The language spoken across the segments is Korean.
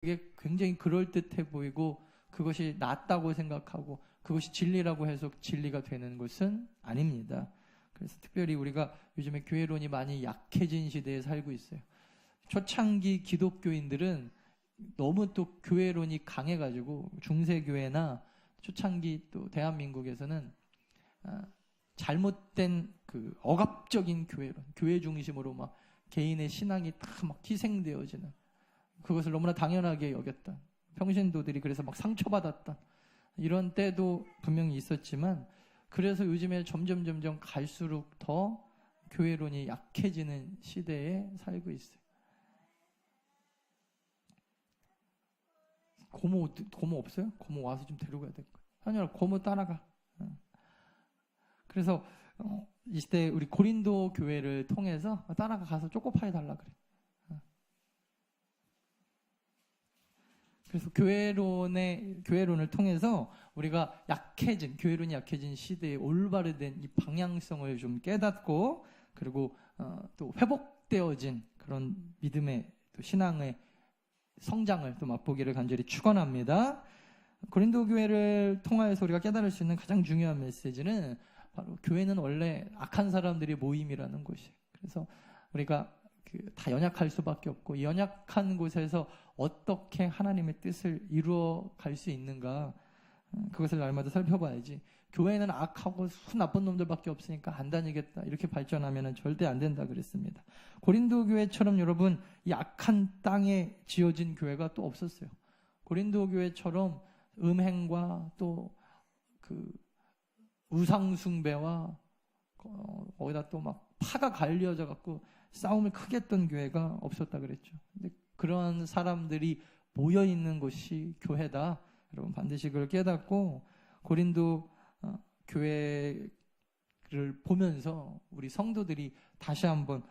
그게 굉장히 그럴듯해 보이고 그것이 낫다고 생각하고 그것이 진리라고 해서 진리가 되는 것은 아닙니다. 그래서 특별히 우리가 요즘에 교회론이 많이 약해진 시대에 살고 있어요. 초창기 기독교인들은 너무 또 교회론이 강해가지고 중세교회나 초창기 또 대한민국에서는 잘못된 그 억압적인 교회론, 교회 중심으로 막 개인의 신앙이 다 막 희생되어지는 그것을 너무나 당연하게 여겼던 평신도들이 그래서 막 상처받았던 이런 때도 분명히 있었지만 그래서 요즘에 점점 갈수록 더 교회론이 약해지는 시대에 살고 있어요. 고모 없어요? 고모 와서 좀 데리고 가야 될 거야. 현열아, 고모 따라가. 그래서 이 시대 우리 고린도 교회를 통해서 따라가 가서 초코파이 달라 그래. 그래서 교회론을 통해서 우리가 교회론이 약해진 시대에 올바르된 이 방향성을 좀 깨닫고 그리고 또 회복되어진 그런 믿음의 또 신앙의 성장을 또 맛보기를 간절히 축원합니다. 고린도 교회를 통하여서 우리가 깨달을 수 있는 가장 중요한 메시지는 바로 교회는 원래 악한 사람들의 모임이라는 것이에요. 그래서 우리가 다 연약할 수밖에 없고 이 연약한 곳에서 어떻게 하나님의 뜻을 이루어 갈 수 있는가 그것을 날마다 살펴봐야지. 교회는 악하고 나쁜 놈들밖에 없으니까 안 다니겠다 이렇게 발전하면 절대 안 된다 그랬습니다. 고린도 교회처럼 여러분 이 악한 땅에 지어진 교회가 또 없었어요. 고린도 교회처럼 음행과 또 그 우상 숭배와 거기다 또 막 파가 갈려져 갖고 싸움을 크게 했던 교회가 없었다 그랬죠. 근데 그런 사람들이 모여 있는 곳이 교회다. 여러분 반드시 그걸 깨닫고 고린도 교회를 보면서 우리 성도들이 다시 한번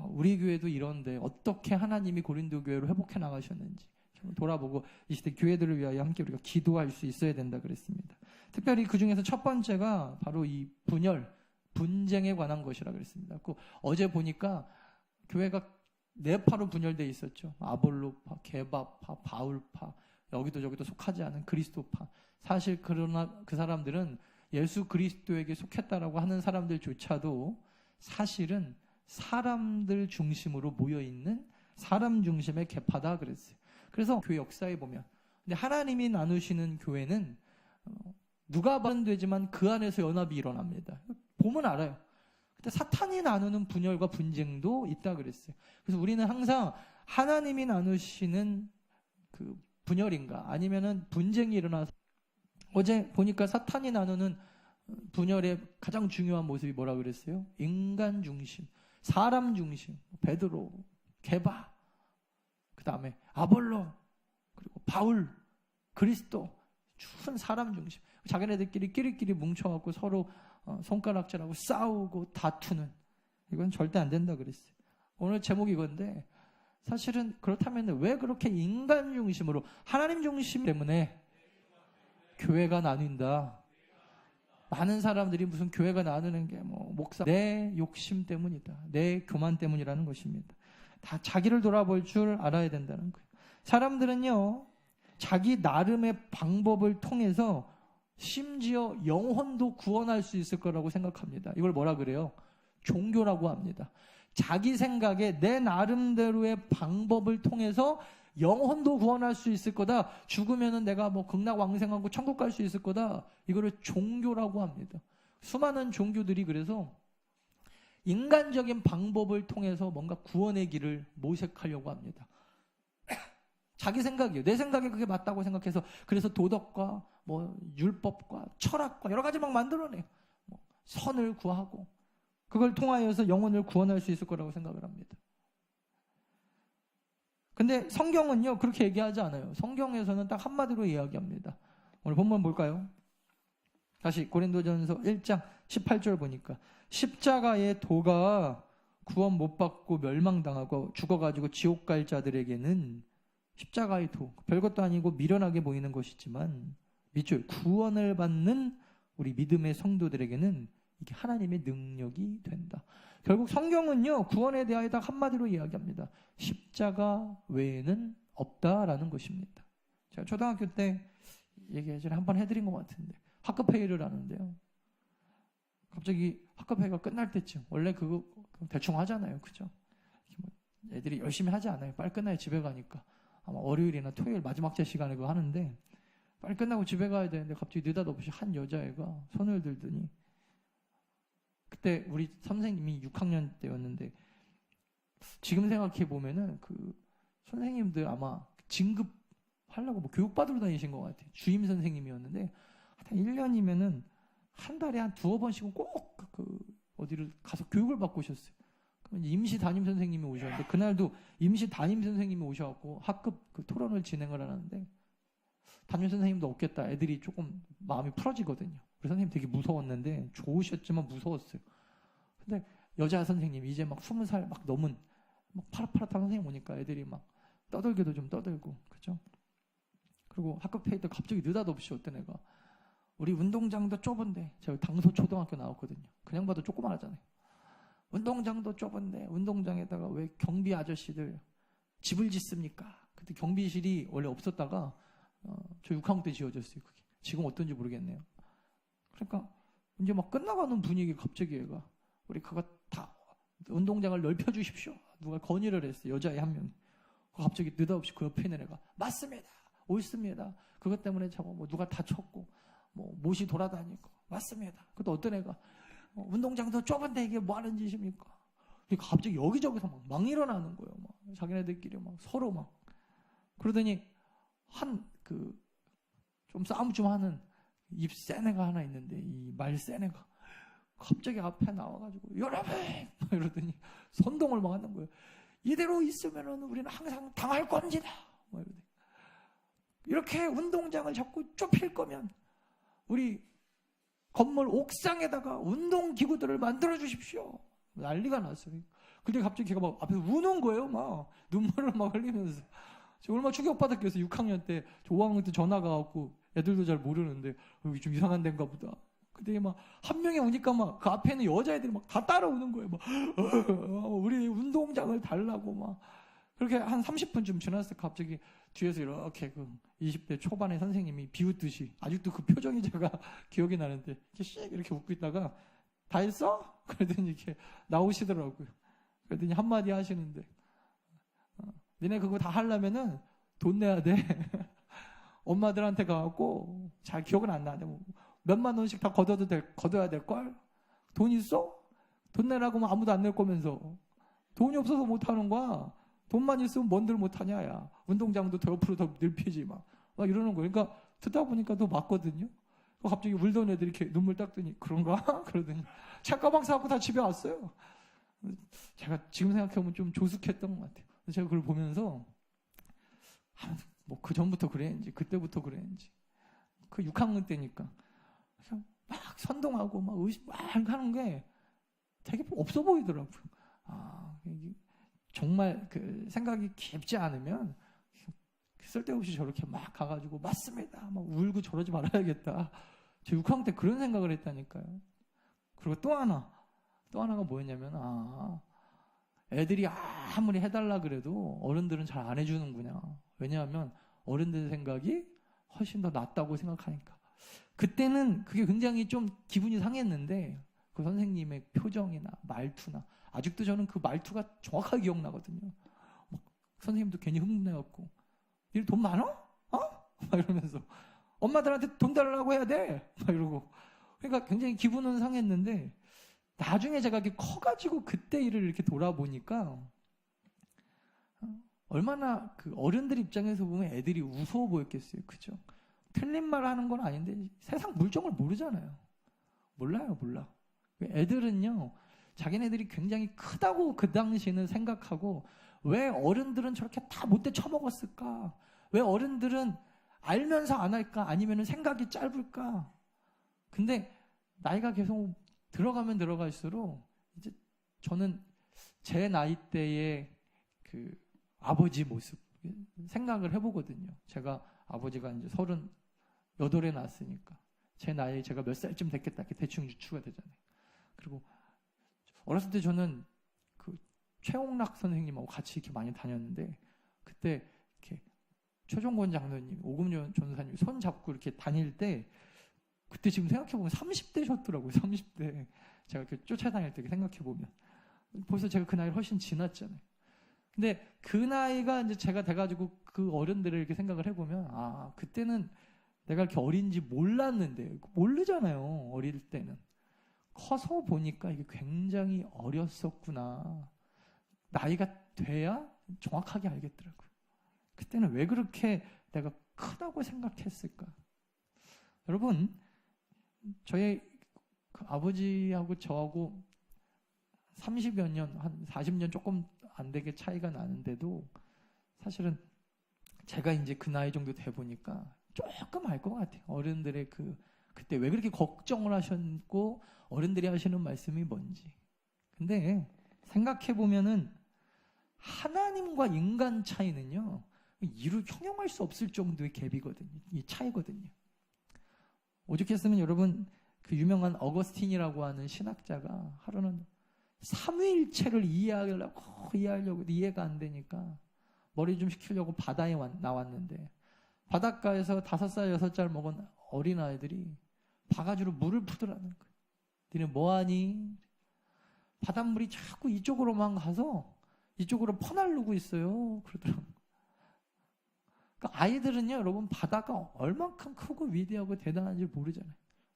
우리 교회도 이런데 어떻게 하나님이 고린도 교회로 회복해 나가셨는지 돌아보고 이 시대 교회들을 위하여 함께 우리가 기도할 수 있어야 된다 그랬습니다. 특별히 그 중에서 첫 번째가 바로 이 분쟁에 관한 것이라 그랬습니다. 어제 보니까 교회가 네 파로 분열되어 있었죠. 아볼로파, 게바파, 바울파, 여기도 저기도 속하지 않은 그리스도파. 사실 그러나 그 사람들은 예수 그리스도에게 속했다라고 하는 사람들조차도 사실은 사람들 중심으로 모여있는 사람 중심의 계파다 그랬어요. 그래서 교회 역사에 보면 근데 하나님이 나누시는 교회는 누가 반되지만 그 안에서 연합이 일어납니다. 보면 알아요. 근데 사탄이 나누는 분열과 분쟁도 있다 그랬어요. 그래서 우리는 항상 하나님이 나누시는 그 분열인가 아니면은 분쟁이 일어나서 어제 보니까 사탄이 나누는 분열의 가장 중요한 모습이 뭐라 그랬어요? 인간 중심, 사람 중심, 베드로, 게바, 그 다음에 아볼로, 그리고 바울, 그리스도, 준 사람 중심. 자기네들끼리 끼리끼리 뭉쳐갖고 서로 손가락질하고 싸우고 다투는 이건 절대 안 된다 그랬어요. 오늘 제목이 이건데 사실은 그렇다면 왜 그렇게 인간 중심으로 하나님 중심 때문에 교회가 나뉜다. 많은 사람들이 무슨 교회가 나누는 게 목사 내 욕심 때문이다. 내 교만 때문이라는 것입니다. 다 자기를 돌아볼 줄 알아야 된다는 거예요. 사람들은요 자기 나름의 방법을 통해서 심지어 영혼도 구원할 수 있을 거라고 생각합니다. 이걸 뭐라 그래요? 종교라고 합니다. 자기 생각에 내 나름대로의 방법을 통해서 영혼도 구원할 수 있을 거다. 죽으면은 내가 극락왕생하고 천국 갈 수 있을 거다. 이거를 종교라고 합니다. 수많은 종교들이 그래서 인간적인 방법을 통해서 뭔가 구원의 길을 모색하려고 합니다. 자기 생각이에요. 내 생각에 그게 맞다고 생각해서 그래서 도덕과 율법과 철학과 여러 가지 막 만들어내요. 선을 구하고 그걸 통하여서 영혼을 구원할 수 있을 거라고 생각을 합니다. 근데 성경은요 그렇게 얘기하지 않아요. 성경에서는 딱 한마디로 이야기합니다. 오늘 본문 볼까요? 다시 고린도전서 1장 18절 보니까 십자가의 도가 구원 못 받고 멸망당하고 죽어가지고 지옥 갈 자들에게는 십자가의 도, 별것도 아니고 미련하게 보이는 것이지만 밑줄 구원을 받는 우리 믿음의 성도들에게는 이게 하나님의 능력이 된다. 결국 성경은요 구원에 대하여 딱 한마디로 이야기합니다. 십자가 외에는 없다라는 것입니다. 제가 초등학교 때 얘기 예전에 한번 해드린 것 같은데 학급 회의를 하는데요. 갑자기 학급 회의가 끝날 때쯤 원래 그거 대충 하잖아요, 그죠? 애들이 열심히 하지 않아요. 빨리 끝나야 집에 가니까. 아마 월요일이나 토요일 마지막 제 시간에 그거 하는데 빨리 끝나고 집에 가야 되는데 갑자기 느닷없이 한 여자애가 손을 들더니 그때 우리 선생님이 6학년 때였는데 지금 생각해 보면은 그 선생님들 아마 진급하려고 뭐 교육받으러 다니신 것 같아요. 주임 선생님이었는데 한 1년이면은 한 달에 한 두어 번씩은 꼭 그 어디를 가서 교육을 받고 오셨어요. 임시 담임 선생님이 오셨는데 그날도 임시 담임 선생님이 오셔갖고 학급 그 토론을 진행을 하는데 담임 선생님도 없겠다. 애들이 조금 마음이 풀어지거든요. 우리 선생님 되게 무서웠는데 좋으셨지만 무서웠어요. 근데 여자 선생님 이제 막 20살 막 넘은 막 파릇파릇한 선생님 오니까 애들이 막 떠들기도 좀 떠들고 그죠? 그리고 학급 회의 때 갑자기 느닷없이 어떤 애가 우리 운동장도 좁은데 제가 당소 초등학교 나왔거든요. 그냥 봐도 조그만하잖아요. 운동장도 좁은데 운동장에다가 왜 경비 아저씨들 집을 짓습니까? 그때 경비실이 원래 없었다가 저 6학년 때 지어졌어요. 그게. 지금 어떤지 모르겠네요. 그러니까 이제 막 끝나가는 분위기 갑자기 얘가 우리 그거 다 운동장을 넓혀주십시오. 누가 건의를 했어요. 여자애 한 명이. 갑자기 느닷없이 그 옆에 있는 애가 맞습니다. 옳습니다. 그것 때문에 저거 뭐 누가 다쳤고 뭐 못이 돌아다니고 맞습니다. 그것도 어떤 애가 운동장도 좁은데 이게 뭐 하는 짓입니까? 갑자기 여기저기서 막 일어나는 거예요. 막 자기네들끼리 막 서로 막 그러더니 한 그 좀 싸움 좀 하는 입 센 애가 하나 있는데 이 말 센 애가 갑자기 앞에 나와가지고 여러분 이러더니 선동을 막 하는 거예요. 이대로 있으면은 우리는 항상 당할 건지다. 막 이렇게 운동장을 자꾸 좁힐 거면 우리 건물 옥상에다가 운동기구들을 만들어 주십시오. 난리가 났어요. 근데 갑자기 걔가 막 앞에서 우는 거예요. 막 눈물을 막 흘리면서. 제가 얼마나 충격받았겠어요. 6학년 때, 5학년 때 전화가 왔고 애들도 잘 모르는데 여기 좀 이상한 데인가 보다. 근데 막 한 명이 오니까 막 그 앞에 있는 여자애들이 막 다 따라오는 거예요. 막 우리 운동장을 달라고 막 그렇게 한 30분쯤 지났을 때 갑자기 뒤에서 이렇게 그 20대 초반의 선생님이 비웃듯이 아직도 그 표정이 제가 기억이 나는데 이렇게 씩 이렇게 웃고 있다가 다 했어? 그러더니 이렇게 나오시더라고요. 그러더니 한마디 하시는데 니네 그거 다 하려면은 돈 내야 돼. 엄마들한테 가갖고 잘 기억은 안 나는데 뭐 몇만 원씩 다 걷어야 될걸? 돈 있어? 돈 내라고 하면 아무도 안 낼 거면서 돈이 없어서 못 하는 거야. 돈만 있으면 뭔들 못하냐, 야. 운동장도 더 옆으로 더 넓히지, 막 이러는 거예요. 그러니까 듣다 보니까 또 맞거든요. 갑자기 울던 애들이 이렇게 눈물 닦더니, 그런가? 그러더니, 책가방 사갖고 다 집에 왔어요. 제가 지금 생각해보면 좀 조숙했던 것 같아요. 제가 그걸 보면서, 뭐, 그 전부터 그랬는지, 그때부터 그랬는지, 그 6학년 때니까, 그냥 막 선동하고, 막 의식 막 하는 게 되게 없어 보이더라고요. 정말 그 생각이 깊지 않으면 쓸데없이 저렇게 막 가가지고 맞습니다. 막 울고 저러지 말아야겠다. 저 6학년 때 그런 생각을 했다니까요. 그리고 또 하나가 뭐였냐면 애들이 아무리 해달라 그래도 어른들은 잘 안 해주는구나. 왜냐하면 어른들 생각이 훨씬 더 낫다고 생각하니까. 그때는 그게 굉장히 좀 기분이 상했는데 그 선생님의 표정이나 말투나 아직도 저는 그 말투가 정확하게 기억나거든요. 막 선생님도 괜히 흥분해갖고 니 돈 많아? 막 이러면서 엄마들한테 돈 달라고 해야 돼? 막 이러고 그러니까 굉장히 기분은 상했는데 나중에 제가 이렇게 커가지고 그때 일을 이렇게 돌아보니까 얼마나 그 어른들 입장에서 보면 애들이 우스워 보였겠어요. 그죠? 틀린 말 하는 건 아닌데 세상 물정을 모르잖아요. 몰라. 애들은요 자기네들이 굉장히 크다고 그 당시에는 생각하고 왜 어른들은 저렇게 다 못돼 처먹었을까? 왜 어른들은 알면서 안 할까? 아니면 생각이 짧을까? 근데 나이가 계속 들어가면 들어갈수록 이제 저는 제 나이 때의 그 아버지 모습 생각을 해보거든요. 제가 아버지가 이제 38에 낳았으니까 제 나이 제가 몇 살쯤 됐겠다 이렇게 대충 유추가 되잖아요. 그리고 어렸을 때 저는 그 최홍락 선생님하고 같이 이렇게 많이 다녔는데 그때 이렇게 최종권 장로님, 오금전 전사님 손 잡고 이렇게 다닐 때 그때 지금 생각해보면 30대셨더라고요. 30대. 제가 이렇게 쫓아다닐 때 생각해보면. 벌써 제가 그 나이를 훨씬 지났잖아요. 근데 그 나이가 이제 제가 돼가지고 그 어른들을 이렇게 생각을 해보면, 아, 그때는 내가 이렇게 어린지 몰랐는데, 모르잖아요. 어릴 때는. 커서 보니까 이게 굉장히 어렸었구나. 나이가 돼야 정확하게 알겠더라고요. 그때는 왜 그렇게 내가 크다고 생각했을까? 여러분, 저희 그 아버지하고 저하고 30여 년, 한 40년 조금 안 되게 차이가 나는데도 사실은 제가 이제 그 나이 정도 돼 보니까 조금 알 것 같아요. 어른들의 그때 왜 그렇게 걱정을 하셨고 어른들이 하시는 말씀이 뭔지. 근데 생각해 보면은 하나님과 인간 차이는요, 이루 형용할 수 없을 정도의 갭이거든요. 이 차이거든요. 오죽했으면 여러분, 그 유명한 어거스틴이라고 하는 신학자가 하루는 삼위일체를 이해하려고 이해가 안 되니까 머리 좀 식히려고 바다에 나왔는데, 바닷가에서 5살, 6살 먹은 어린아이들이 바가지로 물을 푸더라는 거예요. 니네 뭐하니? 바닷물이 자꾸 이쪽으로만 가서 이쪽으로 퍼날르고 있어요. 그러더라고요. 그러니까 아이들은요, 여러분, 바다가 얼만큼 크고 위대하고 대단한지 모르잖아요.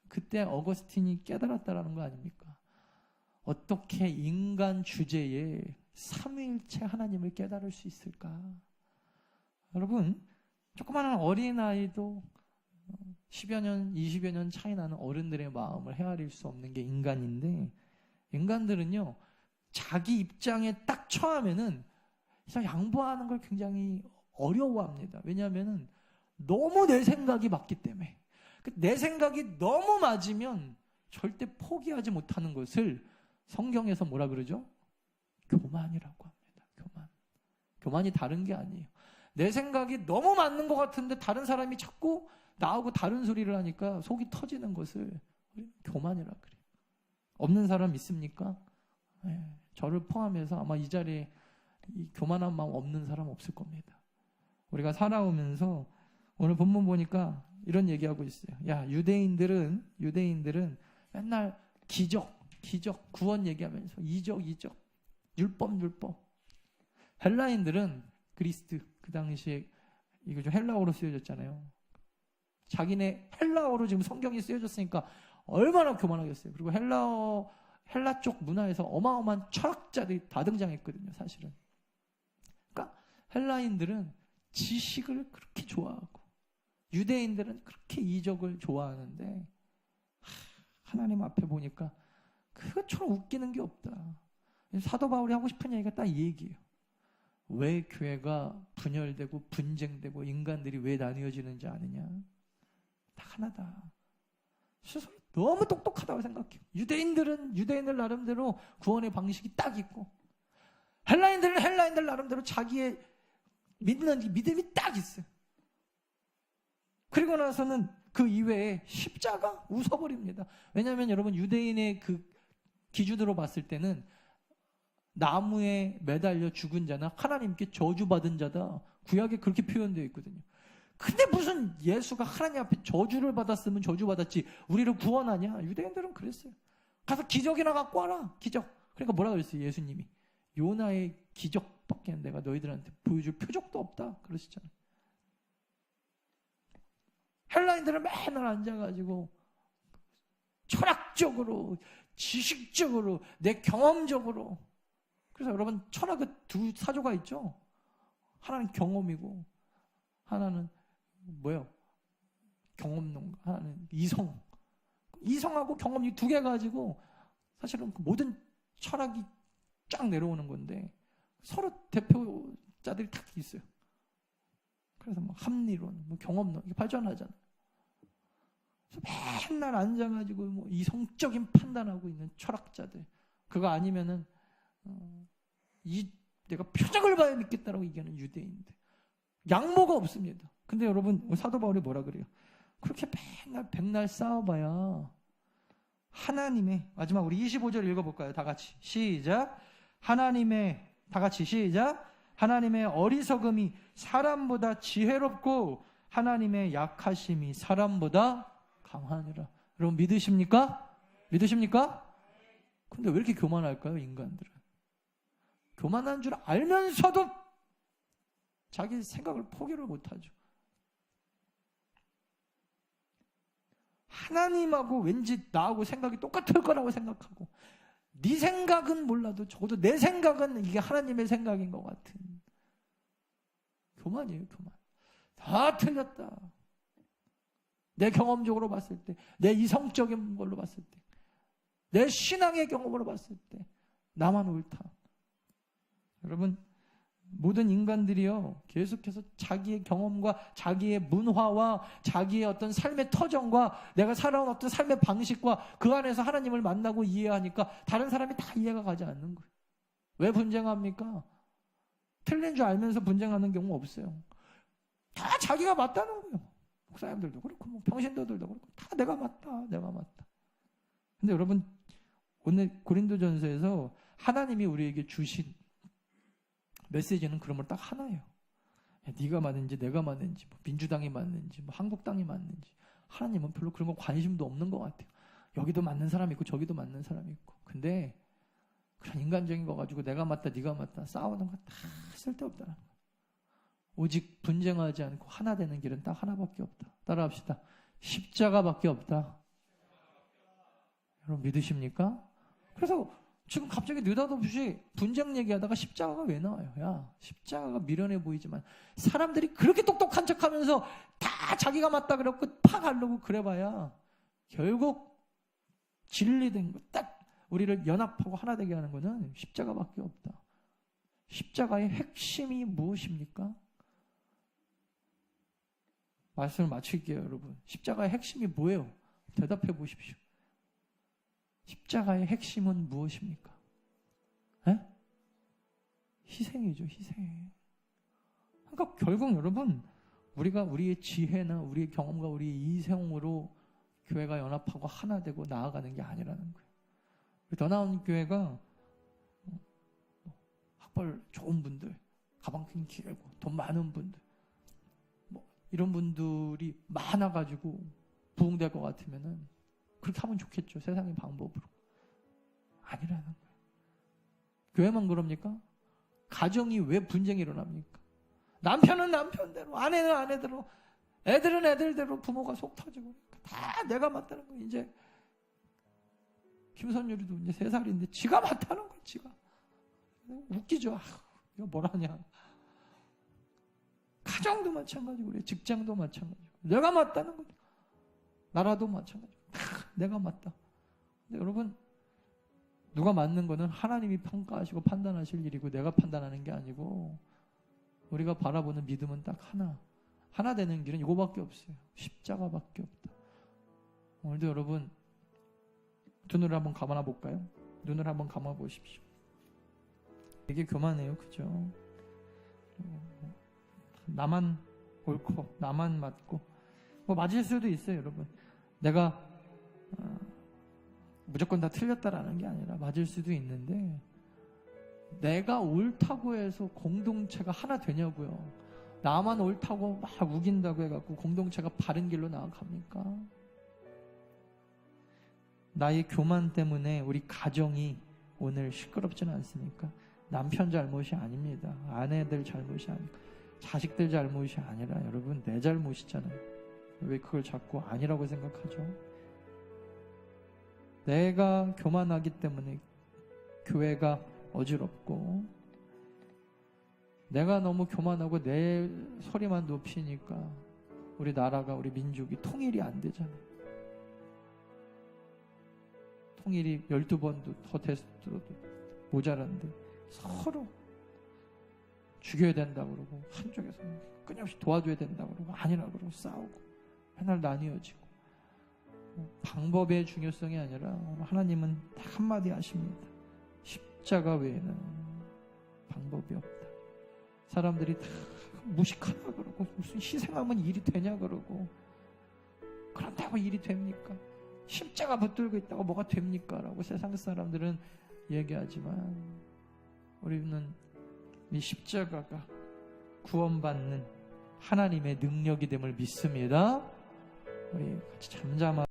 그때 어거스틴이 깨달았다라는 거 아닙니까? 어떻게 인간 주제에 삼위일체 하나님을 깨달을 수 있을까? 여러분, 조그마한 어린아이도 10여 년, 20여 년 차이 나는 어른들의 마음을 헤아릴 수 없는 게 인간인데, 인간들은요, 자기 입장에 딱 처하면은 양보하는 걸 굉장히 어려워합니다. 왜냐하면은 너무 내 생각이 맞기 때문에. 내 생각이 너무 맞으면 절대 포기하지 못하는 것을 성경에서 뭐라 그러죠? 교만이라고 합니다. 교만. 교만이 다른 게 아니에요. 내 생각이 너무 맞는 것 같은데 다른 사람이 자꾸 나하고 다른 소리를 하니까 속이 터지는 것을 교만이라 그래요. 없는 사람 있습니까? 네, 저를 포함해서 아마 이 자리에 이 교만한 마음 없는 사람 없을 겁니다. 우리가 살아오면서 오늘 본문 보니까 이런 얘기하고 있어요. 야, 유대인들은 맨날 기적, 구원 얘기하면서 이적, 율법. 헬라인들은 그리스드, 그 당시에 이거 좀 헬라어로 쓰여졌잖아요. 자기네 헬라어로 지금 성경이 쓰여졌으니까 얼마나 교만하겠어요. 그리고 헬라 쪽 문화에서 어마어마한 철학자들이 다 등장했거든요, 사실은. 그러니까 헬라인들은 지식을 그렇게 좋아하고 유대인들은 그렇게 이적을 좋아하는데 하나님 앞에 보니까 그것처럼 웃기는 게 없다. 사도 바울이 하고 싶은 얘기가 딱 이 얘기예요. 왜 교회가 분열되고 분쟁되고 인간들이 왜 나뉘어지는지 아느냐? 딱 하나다. 스스로 너무 똑똑하다고 생각해요. 유대인들은 유대인들 나름대로 구원의 방식이 딱 있고, 헬라인들은 헬라인들 나름대로 자기의 믿는 믿음이 딱 있어요. 그리고 나서는 그 이외에 십자가 웃어버립니다. 왜냐하면 여러분, 유대인의 그 기준으로 봤을 때는 나무에 매달려 죽은 자나 하나님께 저주받은 자다. 구약에 그렇게 표현되어 있거든요. 근데 무슨 예수가 하나님 앞에 저주를 받았으면 저주받았지 우리를 구원하냐? 유대인들은 그랬어요. 가서 기적이나 갖고 와라. 기적. 그러니까 뭐라 그랬어요? 예수님이 요나의 기적밖에 내가 너희들한테 보여줄 표적도 없다 그러시잖아요. 헬라인들은 맨날 앉아가지고 철학적으로, 지식적으로, 내 경험적으로. 그래서 여러분, 철학의 두 사조가 있죠. 하나는 경험이고 하나는 뭐예요? 경험론. 하나는 이성. 이성하고 경험 이 두 개 가지고 사실은 모든 철학이 쫙 내려오는 건데 서로 대표자들이 딱 있어요. 그래서 뭐 합리론, 뭐 경험론 이게 발전하잖아요. 그래서 맨날 앉아가지고 뭐 이성적인 판단하고 있는 철학자들. 그거 아니면은 내가 표적을 봐야 믿겠다라고 얘기하는 유대인들. 양보가 없습니다. 근데 여러분, 사도 바울이 뭐라 그래요? 그렇게 맨날 백날 싸워봐야 하나님의, 마지막 우리 25절 읽어볼까요? 다 같이 시작. 다 같이 시작. 하나님의 어리석음이 사람보다 지혜롭고 하나님의 약하심이 사람보다 강하니라. 여러분 믿으십니까? 믿으십니까? 근데 왜 이렇게 교만할까요, 인간들은? 교만한 줄 알면서도 자기 생각을 포기를 못하죠. 하나님하고 왠지 나하고 생각이 똑같을 거라고 생각하고, 네 생각은 몰라도 적어도 내 생각은 이게 하나님의 생각인 것 같은 교만이에요, 교만. 다 틀렸다. 내 경험적으로 봤을 때, 내 이성적인 걸로 봤을 때, 내 신앙의 경험으로 봤을 때 나만 옳다. 여러분, 모든 인간들이요, 계속해서 자기의 경험과 자기의 문화와 자기의 어떤 삶의 터전과 내가 살아온 어떤 삶의 방식과 그 안에서 하나님을 만나고 이해하니까 다른 사람이 다 이해가 가지 않는 거예요. 왜 분쟁합니까? 틀린 줄 알면서 분쟁하는 경우 없어요. 다 자기가 맞다는 거예요. 목사님들도 그렇고 뭐 평신도들도 그렇고 다 내가 맞다, 내가 맞다. 근데 여러분, 오늘 고린도전서에서 하나님이 우리에게 주신 메시지는 그러면 딱 하나예요. 야, 네가 맞는지 내가 맞는지, 뭐 민주당이 맞는지, 뭐 한국당이 맞는지, 하나님은 별로 그런 거 관심도 없는 것 같아요. 여기도 맞는 사람이 있고 저기도 맞는 사람이 있고. 근데 그런 인간적인 거 가지고 내가 맞다 네가 맞다 싸우는 거 다 쓸데없다는 거예요. 오직 분쟁하지 않고 하나 되는 길은 딱 하나밖에 없다. 따라합시다. 십자가밖에 없다. 여러분 믿으십니까? 그래서 지금 갑자기 느닷없이 분쟁 얘기하다가 십자가가 왜 나와요? 야, 십자가가 미련해 보이지만 사람들이 그렇게 똑똑한 척하면서 다 자기가 맞다 그래갖고 팍 하려고 그래봐야 결국 진리된 거 딱 우리를 연합하고 하나 되게 하는 거는 십자가밖에 없다. 십자가의 핵심이 무엇입니까? 말씀을 마칠게요, 여러분. 십자가의 핵심이 뭐예요? 대답해 보십시오. 십자가의 핵심은 무엇입니까? 에? 희생이죠, 희생. 그러니까 결국 여러분, 우리가 우리의 지혜나 우리의 경험과 우리의 이성으로 교회가 연합하고 하나 되고 나아가는 게 아니라는 거예요. 더 나은 교회가 학벌 좋은 분들, 가방 길고 돈 많은 분들, 뭐 이런 분들이 많아가지고 부흥될 것 같으면은 그렇게 하면 좋겠죠. 세상의 방법으로. 아니라는 거예요. 교회만 그럽니까? 가정이 왜 분쟁이 일어납니까? 남편은 남편대로, 아내는 아내대로, 애들은 애들대로 부모가 속 터지고 다 내가 맞다는 거예요. 이제 김선율이도 이제 3살인데 지가 맞다는 거예요. 지가. 웃기죠. 이거 뭐라냐. 가정도 마찬가지고 그래요. 직장도 마찬가지고. 내가 맞다는 거예요. 나라도 마찬가지고. 내가 맞다. 근데 여러분, 누가 맞는 거는 하나님이 평가하시고 판단하실 일이고 내가 판단하는 게 아니고 우리가 바라보는 믿음은 딱 하나. 하나 되는 길은 이거밖에 없어요. 십자가밖에 없다. 오늘도 여러분 두 눈을 한번 감아 볼까요? 눈을 한번 감아 보십시오. 되게 교만해요. 그죠? 나만 옳고 나만 맞고 뭐 맞을 수도 있어요. 여러분. 내가 무조건 다 틀렸다라는 게 아니라 맞을 수도 있는데 내가 옳다고 해서 공동체가 하나 되냐고요. 나만 옳다고 막 우긴다고 해갖고 공동체가 바른 길로 나아갑니까? 나의 교만 때문에 우리 가정이 오늘 시끄럽지는 않습니까? 남편 잘못이 아닙니다. 아내들 잘못이 아니고 자식들 잘못이 아니라 여러분 내 잘못이잖아요. 왜 그걸 자꾸 아니라고 생각하죠? 내가 교만하기 때문에 교회가 어지럽고 내가 너무 교만하고 내 소리만 높이니까 우리 나라가 우리 민족이 통일이 안 되잖아요. 통일이 12번도 더 됐어도 모자란데 서로 죽여야 된다고 그러고 한쪽에서는 끊임없이 도와줘야 된다고 그러고 아니라고 그러고 싸우고 맨날 나뉘어지고 방법의 중요성이 아니라 하나님은 딱 한마디 하십니다. 십자가 외에는 방법이 없다. 사람들이 다 무식하다 그러고 무슨 희생하면 일이 되냐 그러고 그런다고 일이 됩니까? 십자가 붙들고 있다고 뭐가 됩니까? 라고 세상 사람들은 얘기하지만 우리는 이 십자가가 구원받는 하나님의 능력이 됨을 믿습니다. 우리 같이 잠잠하